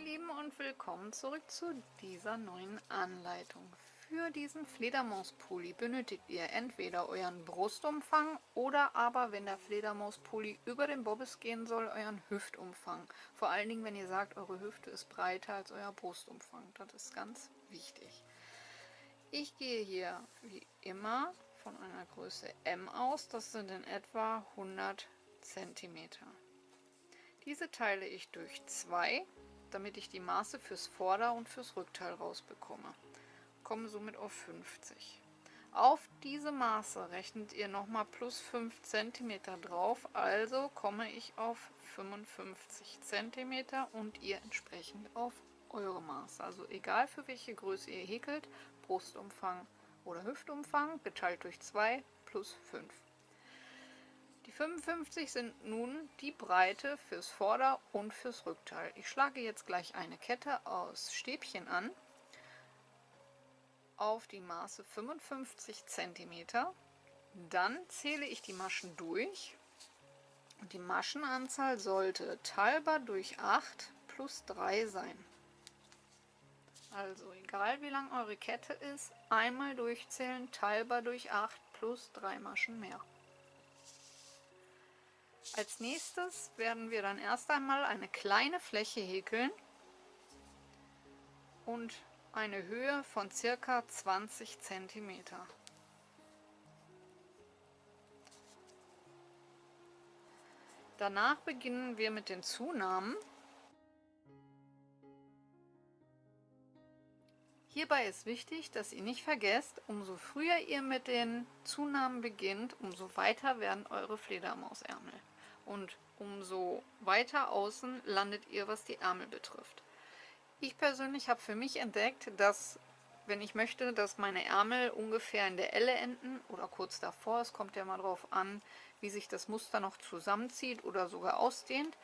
Lieben und willkommen zurück zu dieser neuen Anleitung. Für diesen Fledermauspulli benötigt ihr entweder euren Brustumfang oder aber, wenn der Fledermauspulli über den Bobbes gehen soll, euren Hüftumfang. Vor allen Dingen, wenn ihr sagt, eure Hüfte ist breiter als euer Brustumfang. Das ist ganz wichtig. Ich gehe hier wie immer von einer Größe M aus. Das sind in etwa 100 cm. Diese teile ich durch 2, damit ich die Maße fürs Vorder- und fürs Rückteil rausbekomme. Komme somit auf 50. Auf diese Maße rechnet ihr nochmal plus 5 cm drauf, also komme ich auf 55 cm und ihr entsprechend auf eure Maße. Also egal für welche Größe ihr häkelt, Brustumfang oder Hüftumfang, geteilt durch 2 plus 5. Die 55 sind nun die Breite fürs Vorder- und fürs Rückteil. Ich schlage jetzt gleich eine Kette aus Stäbchen an auf die Maße 55 cm. Dann zähle ich die Maschen durch und die Maschenanzahl sollte teilbar durch 8 plus 3 sein. Also egal wie lang eure Kette ist, einmal durchzählen, teilbar durch 8 plus 3 Maschen mehr. Als nächstes werden wir dann erst einmal eine kleine Fläche häkeln und eine Höhe von ca. 20 cm. Danach beginnen wir mit den Zunahmen. Hierbei ist wichtig, dass ihr nicht vergesst, umso früher ihr mit den Zunahmen beginnt, umso weiter werden eure Fledermausärmel. Und umso weiter außen landet ihr, was die Ärmel betrifft. Ich persönlich habe für mich entdeckt, dass, wenn ich möchte, dass meine Ärmel ungefähr in der Elle enden oder kurz davor, es kommt ja mal drauf an, wie sich das Muster noch zusammenzieht oder sogar ausdehnt,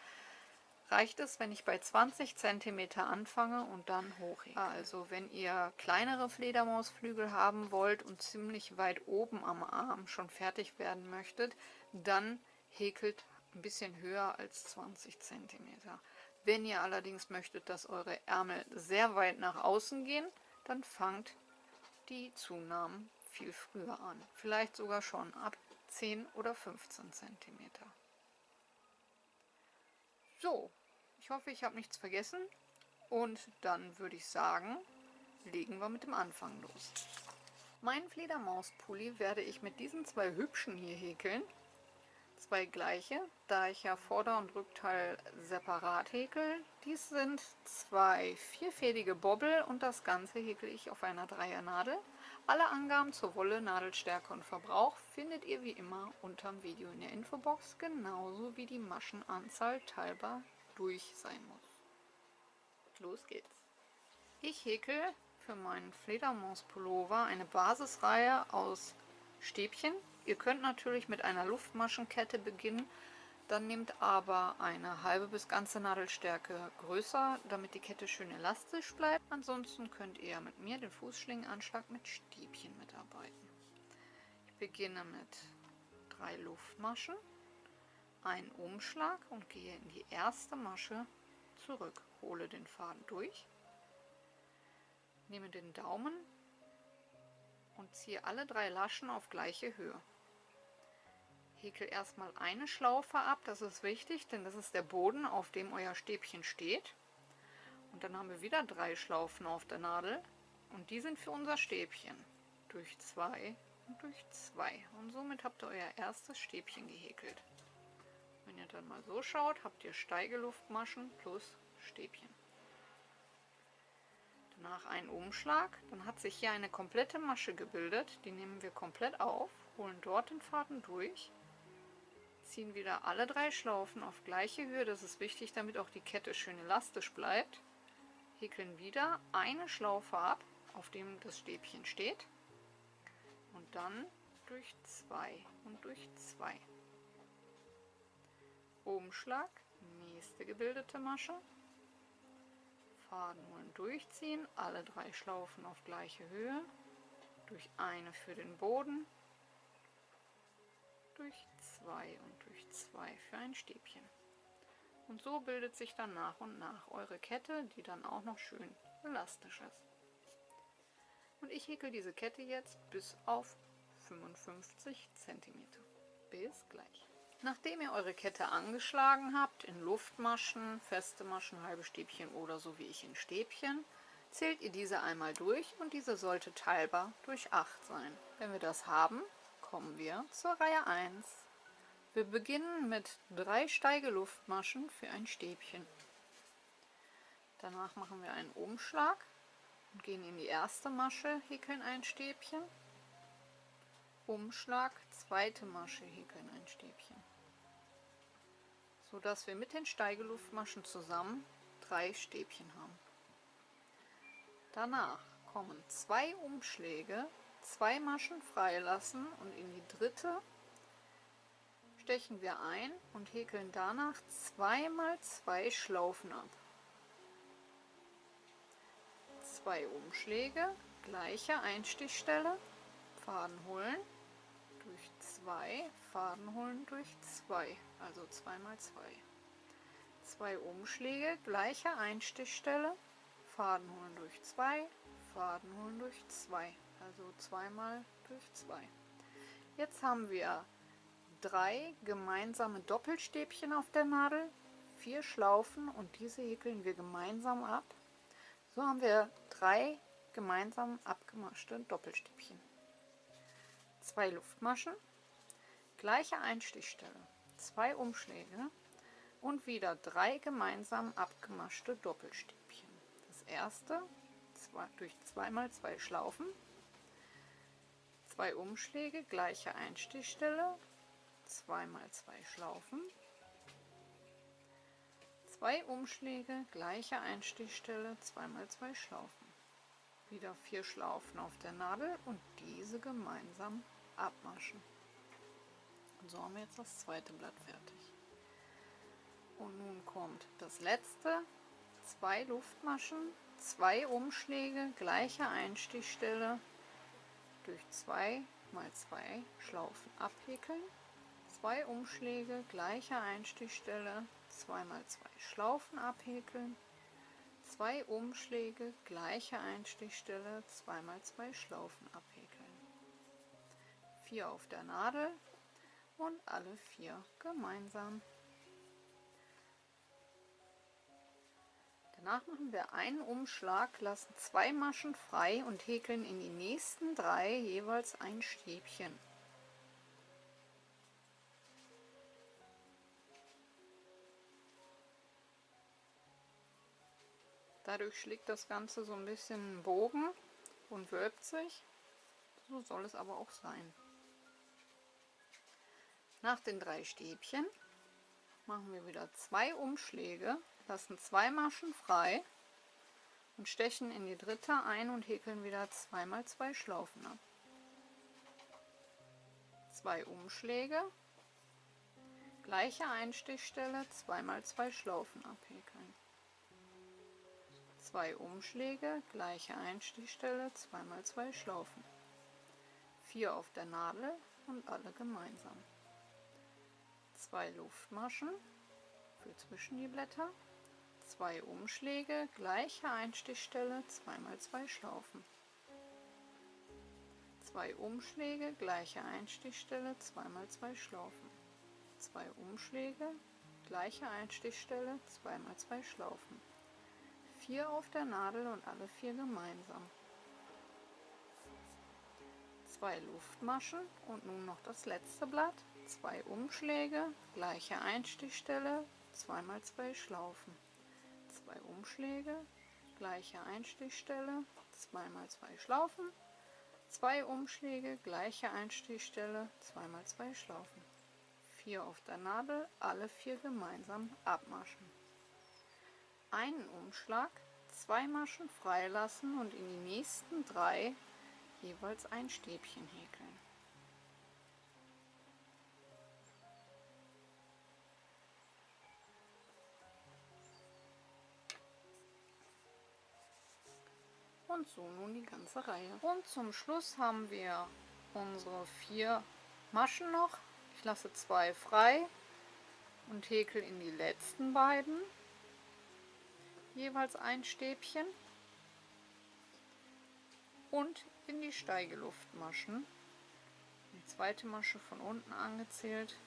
reicht es, wenn ich bei 20 cm anfange und dann hochhäkle. Also wenn ihr kleinere Fledermausflügel haben wollt und ziemlich weit oben am Arm schon fertig werden möchtet, dann häkelt ein bisschen höher als 20 cm. Wenn ihr allerdings möchtet, dass eure Ärmel sehr weit nach außen gehen, dann fangt die Zunahmen viel früher an. Vielleicht sogar schon ab 10 oder 15 cm. So, ich hoffe, ich habe nichts vergessen und dann würde ich sagen, legen wir mit dem Anfang los. Meinen Fledermauspulli werde ich mit diesen zwei hübschen hier häkeln. Zwei gleiche, da ich ja Vorder- und Rückteil separat häkel. Dies sind zwei vierfädige Bobbel und das Ganze häkel ich auf einer Dreiernadel. Alle Angaben zur Wolle, Nadelstärke und Verbrauch findet ihr wie immer unterm Video in der Infobox, genauso wie die Maschenanzahl teilbar durch sein muss. Los geht's! Ich häkel für meinen Fledermauspullover eine Basisreihe aus Stäbchen. Ihr könnt natürlich mit einer Luftmaschenkette beginnen, dann nehmt aber eine halbe bis ganze Nadelstärke größer, damit die Kette schön elastisch bleibt. Ansonsten könnt ihr mit mir den Fußschlingenanschlag mit Stäbchen mitarbeiten. Ich beginne mit 3 Luftmaschen, einen Umschlag und gehe in die erste Masche zurück. Hole den Faden durch, nehme den Daumen und ziehe alle 3 Laschen auf gleiche Höhe. Häkel erstmal eine Schlaufe ab, das ist wichtig, denn das ist der Boden, auf dem euer Stäbchen steht. Und dann haben wir wieder 3 Schlaufen auf der Nadel und die sind für unser Stäbchen. Durch 2 und durch 2. Und somit habt ihr euer erstes Stäbchen gehäkelt. Wenn ihr dann mal so schaut, habt ihr Steigeluftmaschen plus Stäbchen. Danach einen Umschlag, dann hat sich hier eine komplette Masche gebildet, die nehmen wir komplett auf, holen dort den Faden durch, ziehen wieder alle 3 Schlaufen auf gleiche Höhe, das ist wichtig, damit auch die Kette schön elastisch bleibt, häkeln wieder eine Schlaufe ab, auf dem das Stäbchen steht und dann durch 2 und durch 2. Umschlag, nächste gebildete Masche, Faden holen, durchziehen, alle 3 Schlaufen auf gleiche Höhe, durch eine für den Boden, durch 2 und durch 2 für ein Stäbchen. Und so bildet sich dann nach und nach eure Kette, die dann auch noch schön elastisch ist. Und ich häkel diese Kette jetzt bis auf 55 cm. Bis gleich. Nachdem ihr eure Kette angeschlagen habt, in Luftmaschen, feste Maschen, halbe Stäbchen oder so wie ich in Stäbchen, zählt ihr diese einmal durch und diese sollte teilbar durch 8 sein. Wenn wir das haben, kommen wir zur Reihe 1. Wir beginnen mit 3 Steigeluftmaschen für ein Stäbchen. Danach machen wir einen Umschlag und gehen in die erste Masche, häkeln ein Stäbchen. Umschlag, zweite Masche, häkeln ein Stäbchen. So dass wir mit den Steigeluftmaschen zusammen 3 Stäbchen haben. Danach kommen 2 Umschläge, 2 Maschen freilassen und in die dritte stechen wir ein und häkeln danach 2 mal 2 Schlaufen ab. 2 Umschläge, gleiche Einstichstelle, Faden holen, durch 2, Faden holen durch 2, also 2 mal 2. 2 Umschläge, gleiche Einstichstelle, Faden holen durch 2, Faden holen durch 2, also 2 mal durch 2. Jetzt haben wir 3 gemeinsame Doppelstäbchen auf der Nadel, 4 Schlaufen und diese häkeln wir gemeinsam ab. So haben wir 3 gemeinsam abgemaschte Doppelstäbchen. 2 Luftmaschen, gleiche Einstichstelle, 2 Umschläge und wieder 3 gemeinsam abgemaschte Doppelstäbchen. Das erste durch 2 mal 2 Schlaufen, 2 Umschläge, gleiche Einstichstelle, 2 mal 2 Schlaufen, 2 Umschläge, gleiche Einstichstelle, 2 mal 2 Schlaufen. Wieder 4 Schlaufen auf der Nadel und diese gemeinsam abmaschen. Und so haben wir jetzt das zweite Blatt fertig. Und nun kommt das letzte, 2 Luftmaschen, 2 Umschläge, gleiche Einstichstelle, durch 2 mal 2 Schlaufen abhäkeln, 2 Umschläge, gleiche Einstichstelle, 2 mal 2 Schlaufen abhäkeln, 2 Umschläge, gleiche Einstichstelle, 2 mal 2 Schlaufen abhäkeln. 4 auf der Nadel und alle 4 gemeinsam. Danach machen wir einen Umschlag, lassen 2 Maschen frei und häkeln in die nächsten 3 jeweils ein Stäbchen. Dadurch schlägt das Ganze so ein bisschen einen Bogen und wölbt sich. So soll es aber auch sein. Nach den 3 Stäbchen machen wir wieder 2 Umschläge, lassen 2 Maschen frei und stechen in die dritte ein und häkeln wieder 2 mal 2 Schlaufen ab. 2 Umschläge, gleiche Einstichstelle, 2 mal 2 Schlaufen abhäkeln. 2 Umschläge, gleiche Einstichstelle, 2 mal 2 Schlaufen. 4 auf der Nadel und alle gemeinsam. 2 Luftmaschen für zwischen die Blätter, 2 Umschläge, gleiche Einstichstelle, 2 mal 2 Schlaufen. 2 Umschläge, gleiche Einstichstelle, 2 mal 2 Schlaufen. 2 Umschläge, gleiche Einstichstelle, 2 mal 2 Schlaufen. 4 auf der Nadel und alle 4 gemeinsam. 2 Luftmaschen und nun noch das letzte Blatt. 2 Umschläge, gleiche Einstichstelle, 2 mal 2 Schlaufen. 2 Umschläge, gleiche Einstichstelle, 2 mal 2 Schlaufen. 2 Umschläge, gleiche Einstichstelle, 2 mal 2 Schlaufen. 4 auf der Nadel, alle 4 gemeinsam abmaschen. Einen Umschlag, 2 Maschen freilassen und in die nächsten 3 jeweils ein Stäbchen häkeln. Und so nun die ganze Reihe. Und zum Schluss haben wir unsere 4 Maschen noch. Ich lasse 2 frei und häkel in die letzten beiden jeweils ein Stäbchen und in die Steigeluftmaschen, die zweite Masche von unten angezählt,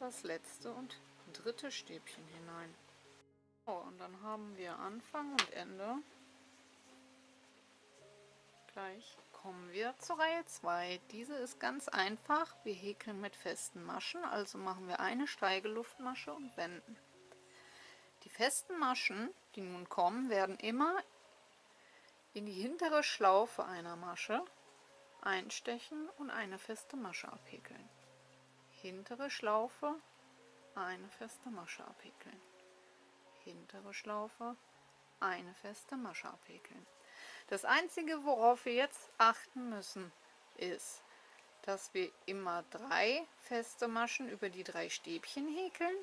das letzte und dritte Stäbchen hinein. So, und dann haben wir Anfang und Ende. Gleich kommen wir zur Reihe 2. Diese ist ganz einfach. Wir häkeln mit festen Maschen, also machen wir eine Steigeluftmasche und wenden. Die festen Maschen, die nun kommen, werden immer in die hintere Schlaufe einer Masche einstechen und eine feste Masche abhäkeln. Hintere Schlaufe, eine feste Masche abhäkeln. Hintere Schlaufe, eine feste Masche abhäkeln. Das Einzige, worauf wir jetzt achten müssen, ist, dass wir immer 3 feste Maschen über die 3 Stäbchen häkeln.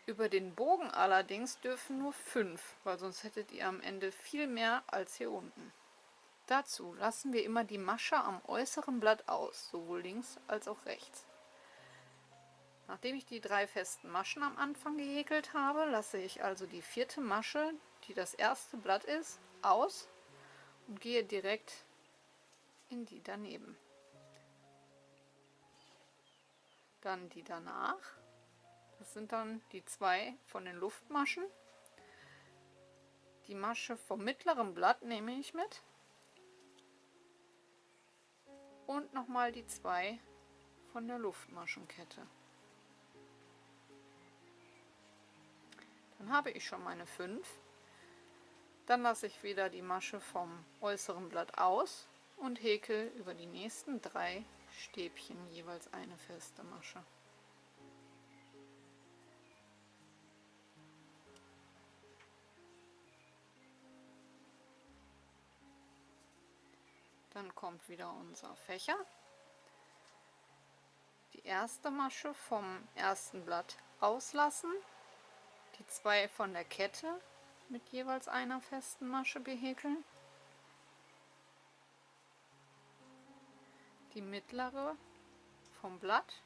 Über den Bogen allerdings dürfen nur 5, weil sonst hättet ihr am Ende viel mehr als hier unten. Dazu lassen wir immer die Masche am äußeren Blatt aus, sowohl links als auch rechts. Nachdem ich die 3 festen Maschen am Anfang gehäkelt habe, lasse ich also die 4. Masche, die das erste Blatt ist, aus und gehe direkt in die daneben. Dann die danach, das sind dann die 2 von den Luftmaschen. Die Masche vom mittleren Blatt nehme ich mit und nochmal die 2 von der Luftmaschenkette. Dann habe ich schon meine 5. Dann lasse ich wieder die Masche vom äußeren Blatt aus und häkel über die nächsten 3 Stäbchen jeweils eine feste Masche. Dann kommt wieder unser Fächer. Die erste Masche vom ersten Blatt auslassen, die 2 von der Kette mit jeweils einer festen Masche behäkeln, die mittlere vom Blatt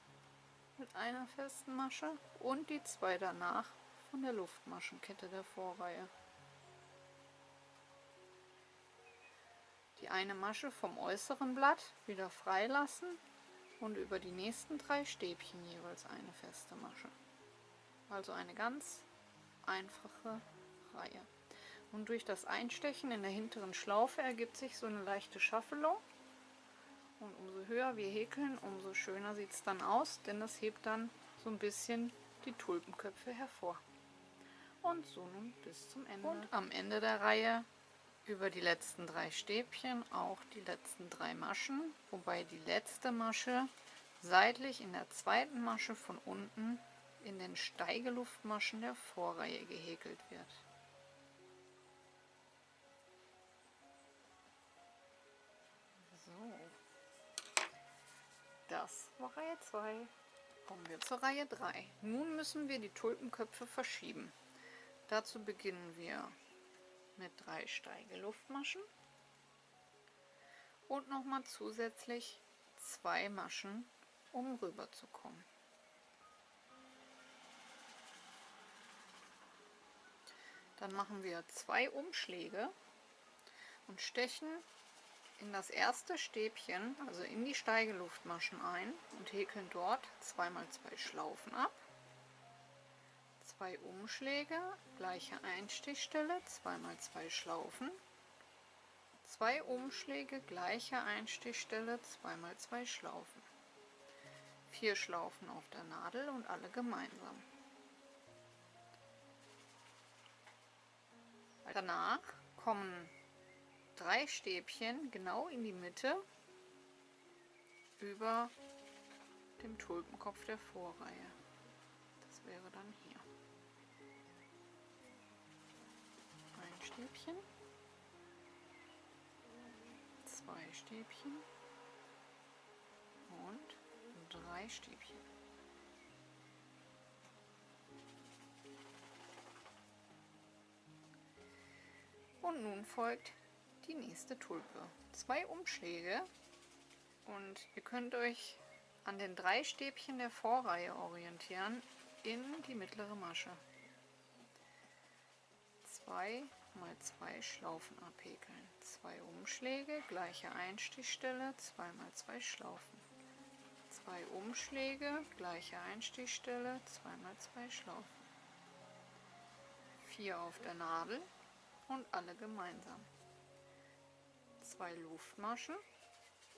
mit einer festen Masche und die 2 danach von der Luftmaschenkette der Vorreihe. Die eine Masche vom äußeren Blatt wieder freilassen und über die nächsten 3 Stäbchen jeweils eine feste Masche. Also eine ganz einfache Reihe. Und durch das Einstechen in der hinteren Schlaufe ergibt sich so eine leichte Schaffelung. Und umso höher wir häkeln, umso schöner sieht es dann aus, denn das hebt dann so ein bisschen die Tulpenköpfe hervor. Und so nun bis zum Ende. Und am Ende der Reihe über die letzten 3 Stäbchen auch die letzten 3 Maschen, wobei die letzte Masche seitlich in der zweiten Masche von unten in den Steigeluftmaschen der Vorreihe gehäkelt wird. So, das war Reihe 2. Kommen wir zur Reihe 3. Nun müssen wir die Tulpenköpfe verschieben. Dazu beginnen wir mit 3 Steigeluftmaschen und nochmal zusätzlich 2 Maschen, um rüber zu kommen. Dann machen wir 2 Umschläge und stechen in das erste Stäbchen, also in die Steigeluftmaschen ein und häkeln dort 2 mal 2 Schlaufen ab. 2 Umschläge, gleiche Einstichstelle, 2 mal 2 Schlaufen. 2 Umschläge, gleiche Einstichstelle, 2 mal 2 Schlaufen. 4 Schlaufen auf der Nadel und alle gemeinsam. Danach kommen 3 Stäbchen genau in die Mitte über dem Tulpenkopf der Vorreihe. Das wäre dann hier. Ein Stäbchen, 2 Stäbchen und 3 Stäbchen. Und nun folgt die nächste Tulpe. 2 Umschläge und ihr könnt euch an den 3 Stäbchen der Vorreihe orientieren in die mittlere Masche. 2 mal 2 Schlaufen abhäkeln. 2 Umschläge, gleiche Einstichstelle, 2 mal 2 Schlaufen. 2 Umschläge, gleiche Einstichstelle, 2 mal 2 Schlaufen. 4 auf der Nadel und alle gemeinsam. 2 Luftmaschen,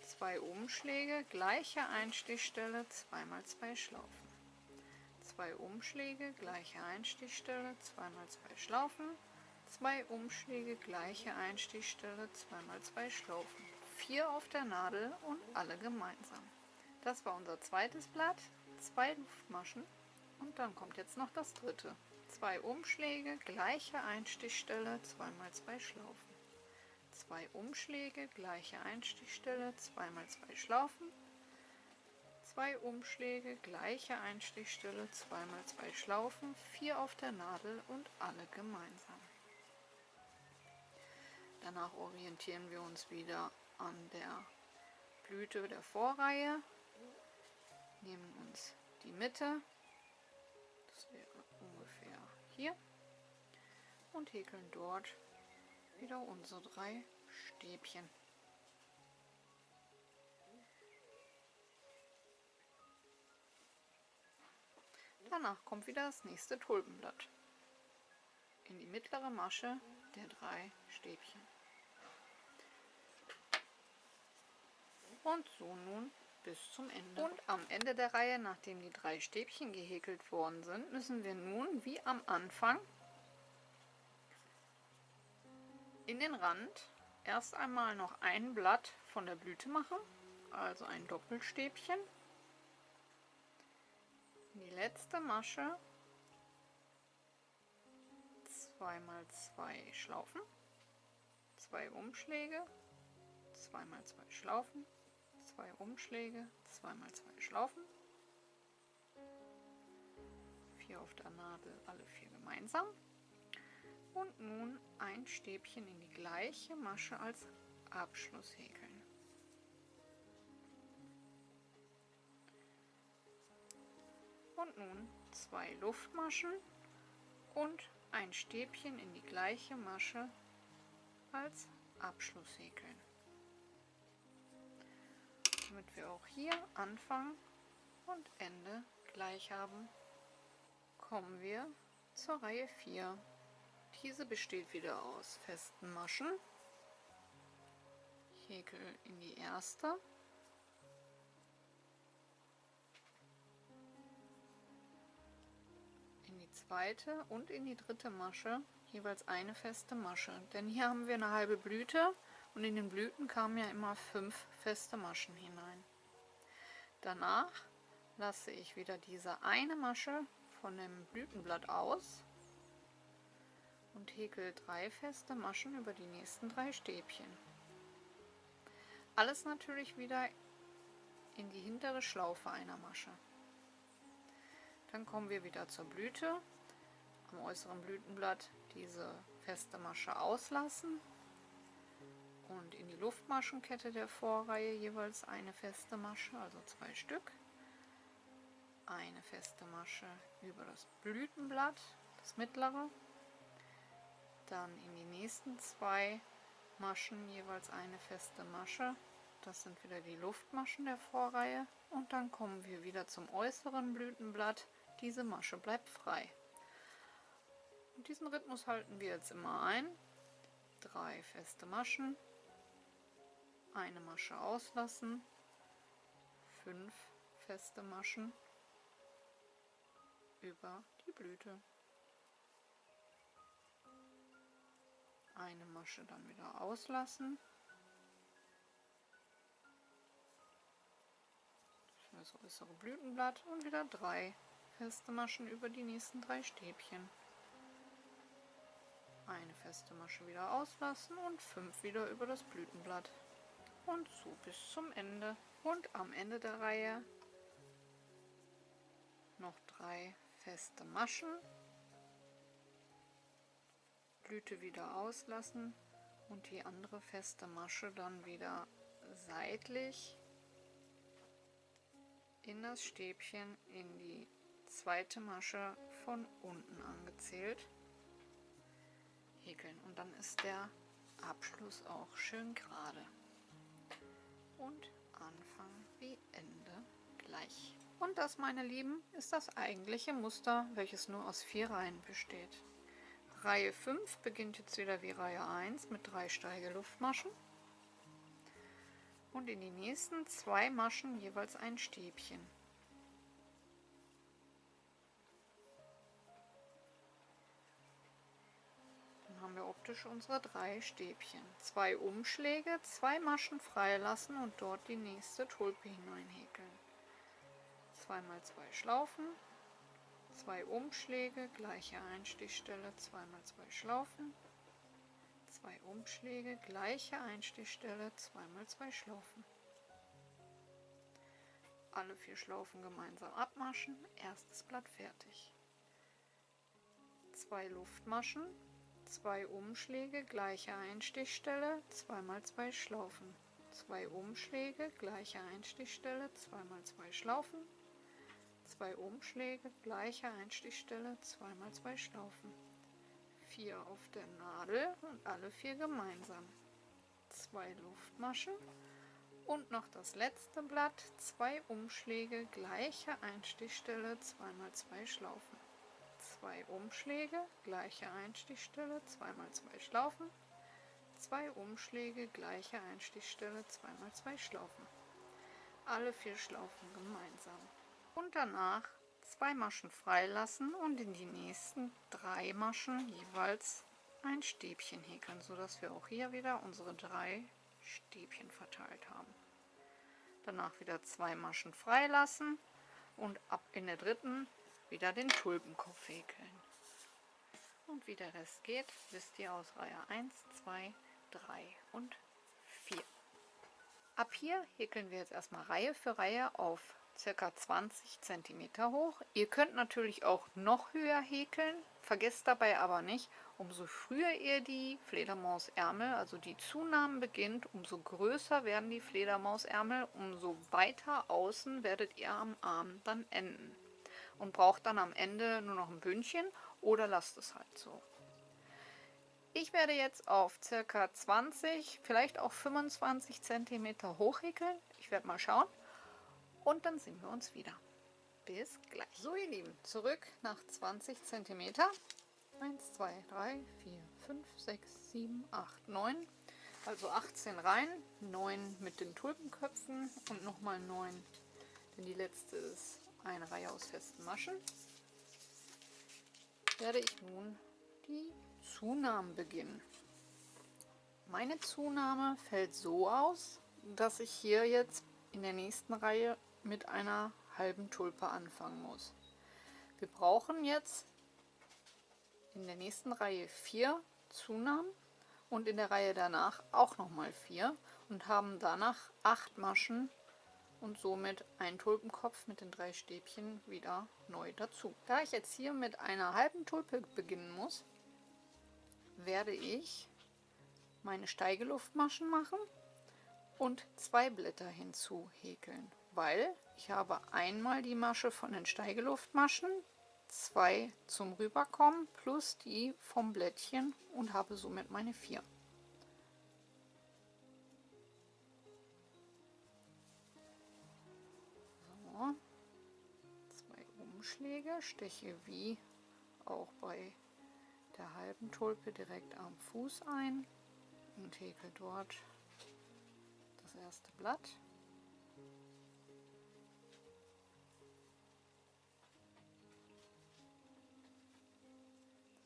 2 Umschläge, gleiche Einstichstelle, 2 mal 2 Schlaufen. 2 Umschläge, gleiche Einstichstelle, 2 mal 2 Schlaufen. 2 Umschläge, gleiche Einstichstelle, 2 mal 2 Schlaufen. 4 auf der Nadel und alle gemeinsam. Das war unser zweites Blatt, 2 Luftmaschen und dann kommt jetzt noch das dritte. 2 Umschläge, gleiche Einstichstelle, 2 mal 2 Schlaufen. 2 Umschläge, gleiche Einstichstelle, 2 mal 2 Schlaufen. 2 Umschläge, gleiche Einstichstelle, 2 mal 2 Schlaufen, 4 auf der Nadel und alle gemeinsam. Danach orientieren wir uns wieder an der Blüte der Vorreihe, nehmen uns die Mitte, das wäre ungefähr hier, und häkeln dort wieder unsere 3 Stäbchen. Danach kommt wieder das nächste Tulpenblatt in die mittlere Masche der 3 Stäbchen. Und so nun bis zum Ende. Und am Ende der Reihe, nachdem die 3 Stäbchen gehäkelt worden sind, müssen wir nun wie am Anfang in den Rand erst einmal noch ein Blatt von der Blüte machen, also ein Doppelstäbchen. In die letzte Masche 2 mal 2 Schlaufen, 2 Umschläge, 2 mal 2 Schlaufen, 2 Umschläge, 2 mal 2 Schlaufen, 4 auf der Nadel, alle 4 gemeinsam. Und nun ein Stäbchen in die gleiche Masche als Abschluss häkeln. Und nun 2 Luftmaschen und ein Stäbchen in die gleiche Masche als Abschluss häkeln. Damit wir auch hier Anfang und Ende gleich haben, kommen wir zur Reihe 4. Diese besteht wieder aus festen Maschen. Ich häkel in die erste, in die zweite und in die dritte Masche jeweils eine feste Masche. Denn hier haben wir eine halbe Blüte und in den Blüten kamen ja immer 5 feste Maschen hinein. Danach lasse ich wieder diese eine Masche von dem Blütenblatt aus und häkel 3 feste Maschen über die nächsten 3 Stäbchen. Alles natürlich wieder in die hintere Schlaufe einer Masche. Dann kommen wir wieder zur Blüte. Am äußeren Blütenblatt diese feste Masche auslassen und in die Luftmaschenkette der Vorreihe jeweils eine feste Masche, also 2 Stück. Eine feste Masche über das Blütenblatt, das mittlere. Dann in die nächsten 2 Maschen jeweils eine feste Masche. Das sind wieder die Luftmaschen der Vorreihe. Und dann kommen wir wieder zum äußeren Blütenblatt. Diese Masche bleibt frei. Und diesen Rhythmus halten wir jetzt immer ein. 3 feste Maschen, eine Masche auslassen, 5 feste Maschen über die Blüte. Eine Masche dann wieder auslassen. Für das äußere Blütenblatt und wieder 3 feste Maschen über die nächsten 3 Stäbchen. Eine feste Masche wieder auslassen und 5 wieder über das Blütenblatt. Und so bis zum Ende. Und am Ende der Reihe noch 3 feste Maschen. Blüte wieder auslassen und die andere feste Masche dann wieder seitlich in das Stäbchen in die zweite Masche von unten angezählt häkeln. Und dann ist der Abschluss auch schön gerade. Und Anfang wie Ende gleich. Und das, meine Lieben, ist das eigentliche Muster, welches nur aus 4 Reihen besteht. Reihe 5 beginnt jetzt wieder wie Reihe 1 mit 3 Steigeluftmaschen und in die nächsten 2 Maschen jeweils ein Stäbchen. Dann haben wir optisch unsere 3 Stäbchen. 2 Umschläge, 2 Maschen freilassen und dort die nächste Tulpe hineinhäkeln. 2 mal 2 Schlaufen, 2 Umschläge, gleiche Einstichstelle, 2 mal 2 Schlaufen, 2 Umschläge, gleiche Einstichstelle, 2 mal 2 Schlaufen. Alle 4 Schlaufen gemeinsam abmaschen, erstes Blatt fertig. 2 Luftmaschen, 2 Umschläge, gleiche Einstichstelle, 2 mal 2 Schlaufen, 2 Umschläge, gleiche Einstichstelle, 2 mal 2 Schlaufen, 2 Umschläge, gleiche Einstichstelle, 2 mal 2 Schlaufen, 4 auf der Nadel und alle 4 gemeinsam, 2 Luftmaschen und noch das letzte Blatt, 2 Umschläge, gleiche Einstichstelle, 2 mal 2 Schlaufen, 2 Umschläge, gleiche Einstichstelle, 2 mal 2 Schlaufen, 2 Umschläge, gleiche Einstichstelle, 2 mal 2 Schlaufen, alle 4 Schlaufen gemeinsam. Und danach 2 Maschen freilassen und in die nächsten 3 Maschen jeweils ein Stäbchen häkeln, sodass wir auch hier wieder unsere 3 Stäbchen verteilt haben. Danach wieder 2 Maschen freilassen und ab in der dritten wieder den Tulpenkopf häkeln. Und wie der Rest geht, wisst ihr aus Reihe 1, 2, 3 und 4. Ab hier häkeln wir jetzt erstmal Reihe für Reihe auf ca. 20 cm hoch. Ihr könnt natürlich auch noch höher häkeln, vergesst dabei aber nicht, umso früher ihr die Fledermausärmel, also die Zunahmen beginnt, umso größer werden die Fledermausärmel, umso weiter außen werdet ihr am Arm dann enden. Und braucht dann am Ende nur noch ein Bündchen oder lasst es halt so. Ich werde jetzt auf ca. 20, vielleicht auch 25 cm hochhäkeln. Ich werde mal schauen. Und dann sehen wir uns wieder. Bis gleich. So ihr Lieben, zurück nach 20 cm. 1, 2, 3, 4, 5, 6, 7, 8, 9. Also 18 Reihen, 9 mit den Tulpenköpfen und nochmal 9, denn die letzte ist eine Reihe aus festen Maschen. Werde ich nun die Zunahmen beginnen. Meine Zunahme fällt so aus, dass ich hier jetzt in der nächsten Reihe mit einer halben Tulpe anfangen muss. Wir brauchen jetzt in der nächsten Reihe 4 Zunahmen und in der Reihe danach auch nochmal 4 und haben danach 8 Maschen und somit einen Tulpenkopf mit den 3 Stäbchen wieder neu dazu. Da ich jetzt hier mit einer halben Tulpe beginnen muss, werde ich meine Steigeluftmaschen machen und 2 Blätter hinzu häkeln, weil ich habe einmal die Masche von den Steigeluftmaschen, 2 zum Rüberkommen plus die vom Blättchen und habe somit meine 4. So, 2 Umschläge, steche wie auch bei der halben Tulpe direkt am Fuß ein und häkel dort das erste Blatt.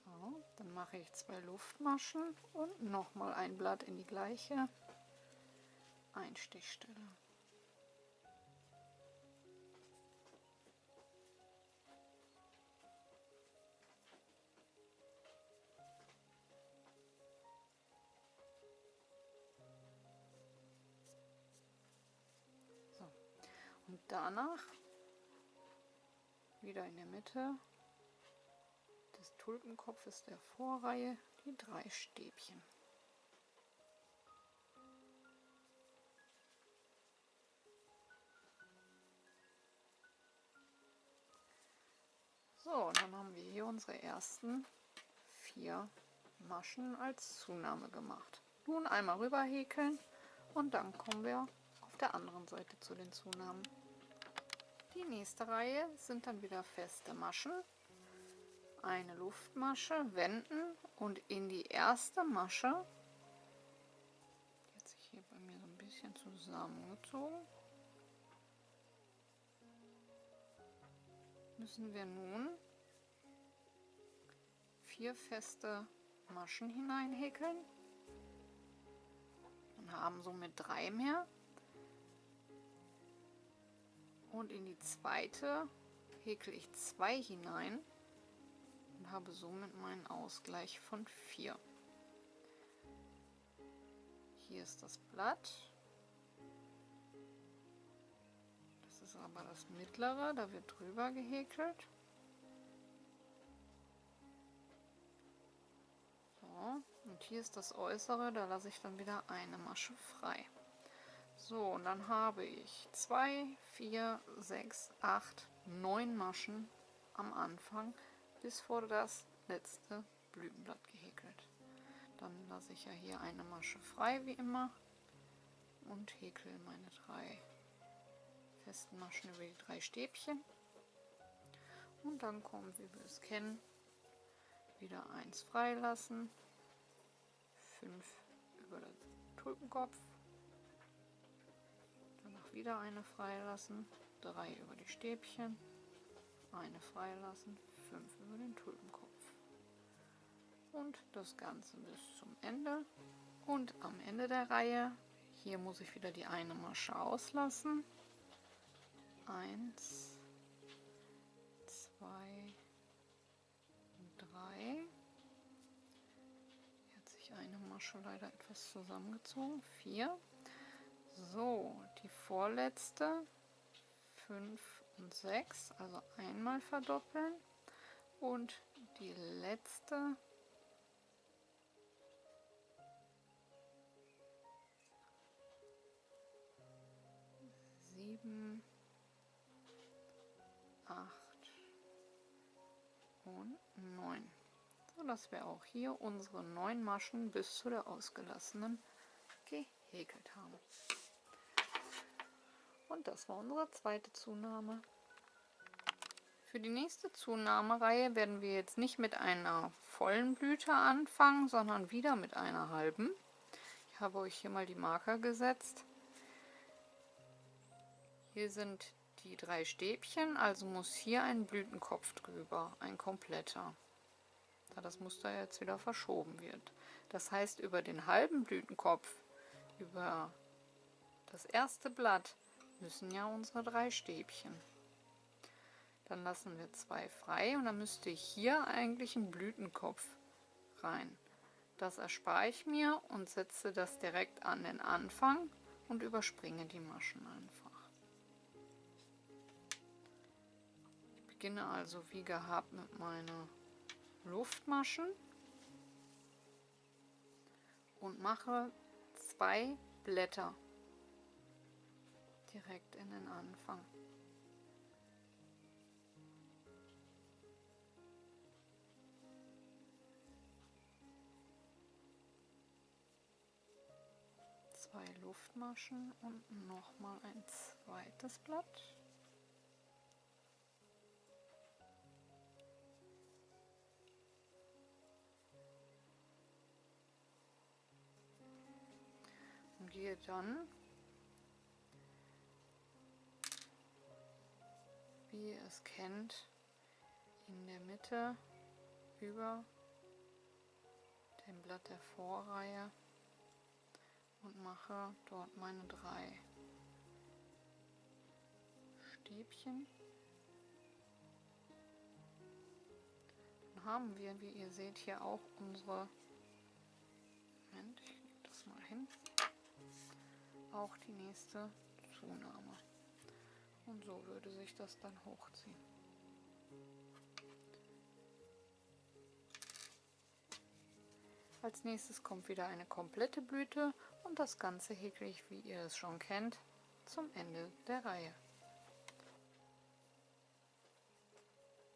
So, dann mache ich 2 Luftmaschen und nochmal ein Blatt in die gleiche Einstichstelle. Und danach wieder in der Mitte des Tulpenkopfes der Vorreihe die 3 Stäbchen. So, und dann haben wir hier unsere ersten 4 Maschen als Zunahme gemacht. Nun einmal rüber häkeln und dann kommen wir auf der anderen Seite zu den Zunahmen. Die nächste Reihe sind dann wieder feste Maschen. Eine Luftmasche wenden und in die erste Masche, die hat sich hier bei mir so ein bisschen zusammengezogen, müssen wir nun 4 feste Maschen hineinhäkeln und haben somit 3 mehr. Und in die zweite häkle ich 2 hinein und habe somit meinen Ausgleich von 4. Hier ist das Blatt. Das ist aber das mittlere, da wird drüber gehäkelt. So, und hier ist das äußere, da lasse ich dann wieder eine Masche frei. So, und dann habe ich 2, 4, 6, 8, 9 Maschen am Anfang bis vor das letzte Blütenblatt gehäkelt. Dann lasse ich ja hier eine Masche frei wie immer und häkle meine 3 festen Maschen über die 3 Stäbchen. Und dann kommt, wie wir es kennen, wieder 1 freilassen, 5 über den Tulpenkopf, danach wieder eine freilassen, 3 über die Stäbchen, eine freilassen, 5 über den Tulpenkopf. Und das Ganze bis zum Ende. Und am Ende der Reihe, hier muss ich wieder die eine Masche auslassen. 1, 2, 3. Hier hat sich eine Masche leider etwas zusammengezogen. 4. So, die vorletzte 5 und 6, also einmal verdoppeln. Und die letzte 7, 8 und 9. So, dass wir auch hier unsere 9 Maschen bis zu der ausgelassenen gehäkelt haben. Und das war unsere zweite Zunahme. Für die nächste Zunahmereihe werden wir jetzt nicht mit einer vollen Blüte anfangen, sondern wieder mit einer halben. Ich habe euch hier mal die Marker gesetzt. Hier sind die 3 Stäbchen, also muss hier ein Blütenkopf drüber, ein kompletter, da das Muster jetzt wieder verschoben wird. Das heißt, über den halben Blütenkopf, über das erste Blatt, müssen ja unsere 3 Stäbchen. Dann lassen wir 2 frei und dann müsste hier eigentlich ein Blütenkopf rein. Das erspare ich mir und setze das direkt an den Anfang und überspringe die Maschen einfach. Ich beginne also wie gehabt mit meinen Luftmaschen und mache 2 Blätter direkt in den Anfang. Zwei Luftmaschen und nochmal ein zweites Blatt. Und gehe dann, wie ihr es kennt, in der Mitte über dem Blatt der Vorreihe und mache dort meine 3 Stäbchen. Dann haben wir, wie ihr seht, hier auch unsere, Moment, ich lege das mal hin, auch die nächste Zunahme. Und so würde sich das dann hochziehen. Als nächstes kommt wieder eine komplette Blüte und das Ganze häkle ich, wie ihr es schon kennt, zum Ende der Reihe.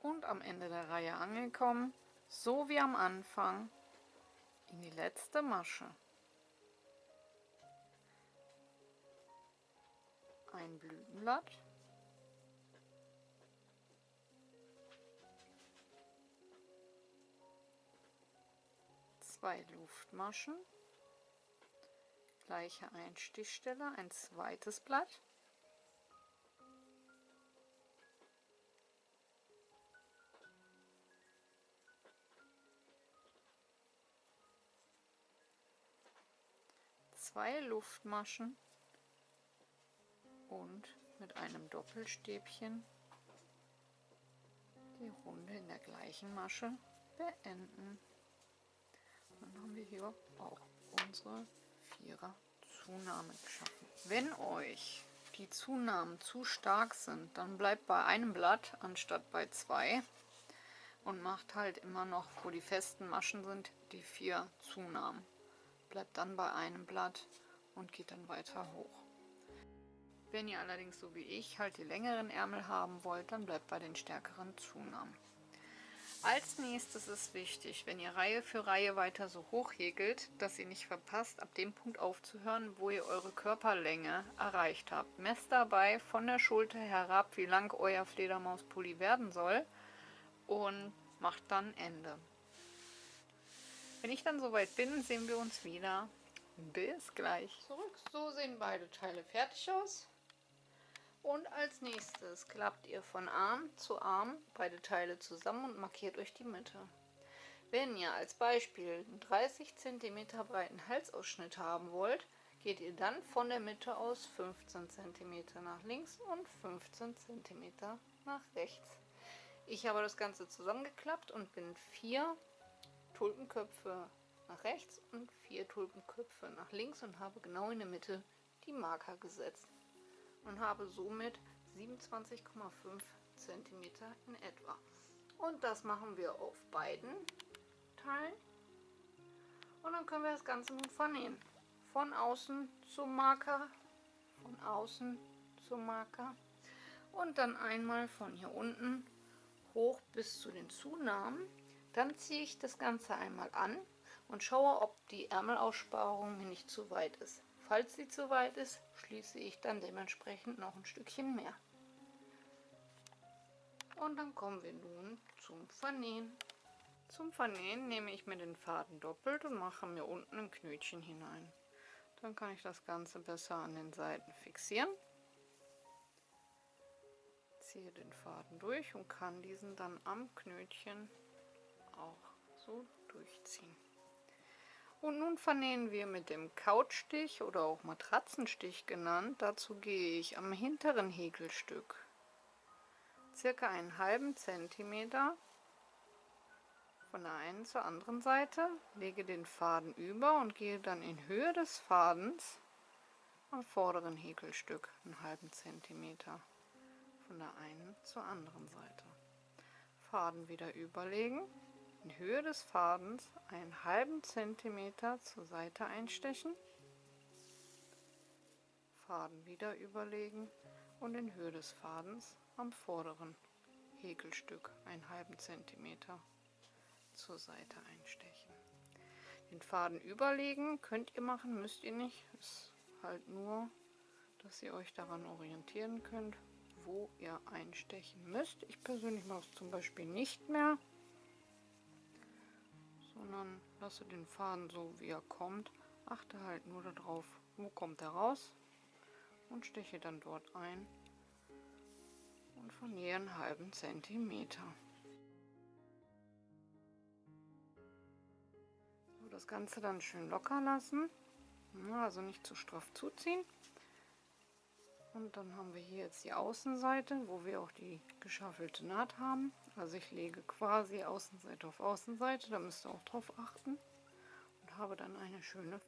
Und am Ende der Reihe angekommen, so wie am Anfang, in die letzte Masche ein Blütenblatt, zwei Luftmaschen, gleiche Einstichstelle, ein zweites Blatt, zwei Luftmaschen und mit einem Doppelstäbchen die Runde in der gleichen Masche beenden. Dann haben wir hier auch unsere Vierer-Zunahme geschaffen. Wenn euch die Zunahmen zu stark sind, dann bleibt bei einem Blatt anstatt bei zwei und macht halt immer noch, wo die festen Maschen sind, die 4 Zunahmen. Bleibt dann bei einem Blatt und geht dann weiter hoch. Wenn ihr allerdings so wie ich halt die längeren Ärmel haben wollt, dann bleibt bei den stärkeren Zunahmen. Als nächstes ist wichtig, wenn ihr Reihe für Reihe weiter so hoch häkelt, dass ihr nicht verpasst, ab dem Punkt aufzuhören, wo ihr eure Körperlänge erreicht habt. Messt dabei von der Schulter herab, wie lang euer Fledermauspulli werden soll und macht dann Ende. Wenn ich dann soweit bin, sehen wir uns wieder. Bis gleich. Zurück. So sehen beide Teile fertig aus. Und als nächstes klappt ihr von Arm zu Arm beide Teile zusammen und markiert euch die Mitte. Wenn ihr als Beispiel einen 30 cm breiten Halsausschnitt haben wollt, geht ihr dann von der Mitte aus 15 cm nach links und 15 cm nach rechts. Ich habe das Ganze zusammengeklappt und bin 4 Tulpenköpfe nach rechts und 4 Tulpenköpfe nach links und habe genau in der Mitte die Marker gesetzt und habe somit 27,5 cm in etwa. Und das machen wir auf beiden Teilen. Und dann können wir das Ganze nun vernähen. Von außen zum Marker, von außen zum Marker und dann einmal von hier unten hoch bis zu den Zunahmen. Dann ziehe ich das Ganze einmal an und schaue, ob die Ärmelaussparung mir nicht zu weit ist. Falls sie zu weit ist, schließe ich dann dementsprechend noch ein Stückchen mehr. Und dann kommen wir nun zum Vernähen. Zum Vernähen nehme ich mir den Faden doppelt und mache mir unten ein Knötchen hinein. Dann kann ich das Ganze besser an den Seiten fixieren. Ziehe den Faden durch und kann diesen dann am Knötchen auch so durchziehen. Und nun vernähen wir mit dem Couchstich oder auch Matratzenstich genannt. Dazu gehe ich am hinteren Häkelstück circa einen halben Zentimeter von der einen zur anderen Seite, lege den Faden über und gehe dann in Höhe des Fadens am vorderen Häkelstück einen halben Zentimeter von der einen zur anderen Seite. Faden wieder überlegen, in Höhe des Fadens einen halben Zentimeter zur Seite einstechen, Faden wieder überlegen und in Höhe des Fadens am vorderen Häkelstück einen halben Zentimeter zur Seite einstechen. Den Faden überlegen könnt ihr machen, müsst ihr nicht. Ist halt nur, dass ihr euch daran orientieren könnt, wo ihr einstechen müsst. Ich persönlich mache es zum Beispiel nicht mehr, sondern lasse den Faden so wie er kommt. Achte halt nur darauf, wo kommt er raus und steche dann dort ein und vernähe einen halben Zentimeter. So, das Ganze dann schön locker lassen, ja, also nicht zu straff zuziehen. Und dann haben wir hier jetzt die Außenseite, wo wir auch die geschaffelte Naht haben. Also ich lege quasi Außenseite auf Außenseite, da müsst ihr auch drauf achten. Und habe dann eine schöne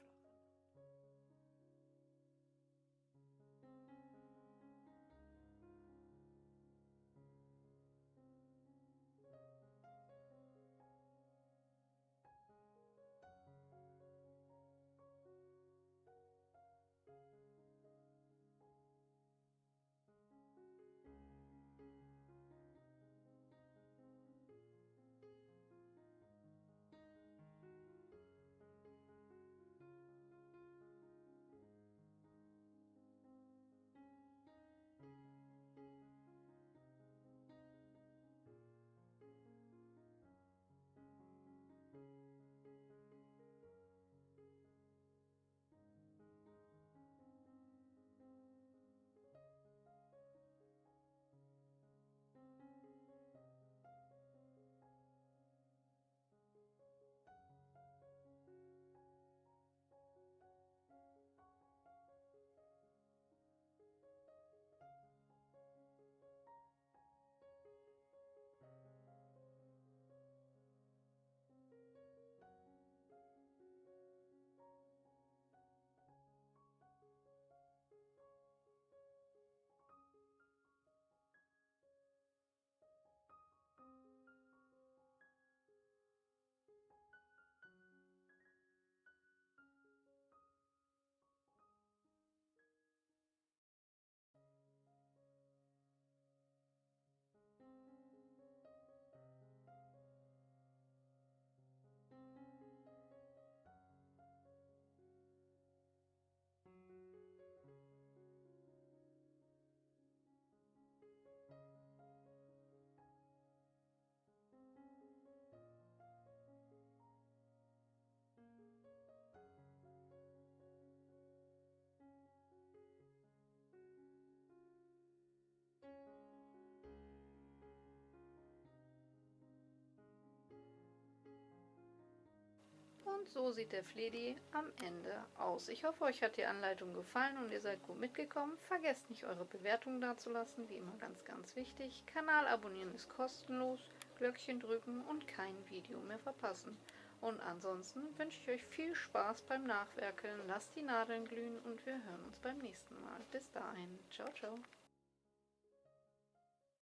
Und so sieht der Fledi am Ende aus. Ich hoffe, euch hat die Anleitung gefallen und ihr seid gut mitgekommen. Vergesst nicht, eure Bewertung dazulassen, wie immer ganz, ganz wichtig. Kanal abonnieren ist kostenlos, Glöckchen drücken und kein Video mehr verpassen. Und ansonsten wünsche ich euch viel Spaß beim Nachwerkeln. Lasst die Nadeln glühen und wir hören uns beim nächsten Mal. Bis dahin. Ciao, ciao.